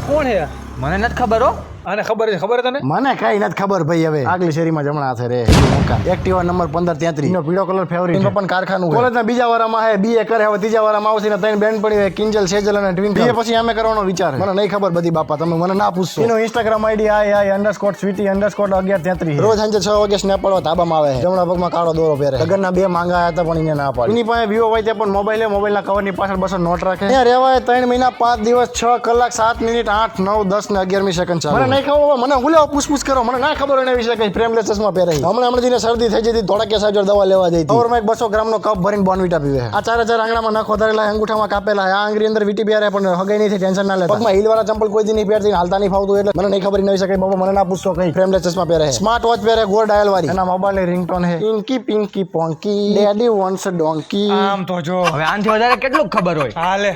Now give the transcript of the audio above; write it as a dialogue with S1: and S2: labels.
S1: કોણ હે?
S2: મને નથી ખબર હો.
S1: આને ખબર છે? ખબર તને?
S3: મને કઈ નથી ખબર ભાઈ. હવે આગલી શેરીમાં જમણા હાથે રે એક્ટિવા નંબર 1533 નો પીળો કલર ફેવરિટ છે. પણ કારખાનું કોલેજના બીજા વારામાં હે, બીએ કરે, હવે ત્રીજા વારામાં આવશે ને ત્રણ બેન પડી કિંજલ, સેજલ અને ટ્વિન. બીએ પછી અમે કરવાનો વિચાર. મને નહીં ખબર બધી બાપા, તમે મને ના પૂછશો. એનો ઇન્સ્ટાગ્રામ આઈડી @sweetie__1133. રોજ સાંજે 6 વાગે સ્નેપ પાડવા ધાબામાં આવે. જમણા પગમાં કાળો દોરો પહેરે. લગનના 2 માંગા હતા પણ એને ના પાડી. એની પાસે વિવો હોય ત્યાં પણ મોબાઈલના કવરની પાછળ 200 નોટ રાખે. ત્યાં રહેવાય 3 મહિના 5 દિવસ 6 કલાક 7 મિનિટ 8 9 10 ને 11મી સેકન્ડ ચાલે. મને નહીં ખબર, મને હુલાવ પૂછપૂછ કરો, મને ના ખબર એના વિશે કઈ. ફ્રેમલેસ ચશ્મા પહેરે. હમણાં જેને શરદી થઈ જતી ધોળકિયા સાહેબ જોડે દવા લેવા જઈ હતી. ઓવરમાં 200 ગ્રામનો કપ ભરીને બોર્નવિટા પીવે. આ 4 આંગણામાં નખો ધરેલા, અંગૂઠામાં કાપેલા. આ આંગળી અંદર વીટી બેરે પણ હગાઈ નહીં, ટેન્શન ના લે. પગમાં હીલવાળા ચંપલ કોઈ દી નહીં પહેરતી, હાલતા નહીં ફાવતું એટલે મને નહીં ખબર નહીં શકે. બાબા મને ના પૂછશો કઈ. ફ્રેમલેસ ચશ્મા પહેરે, સ્માર્ટ વોચ પહેરે, ગોલ્ડ ડાયલ વાળી. એના મોબાઈલની રિંગટોન હે ઇન્કી Pinky પોંકી, daddy wants a donkey.
S1: આમ તો જો
S2: હવે આનથી વધારે કેટલું ખબર હોય?
S1: હાલે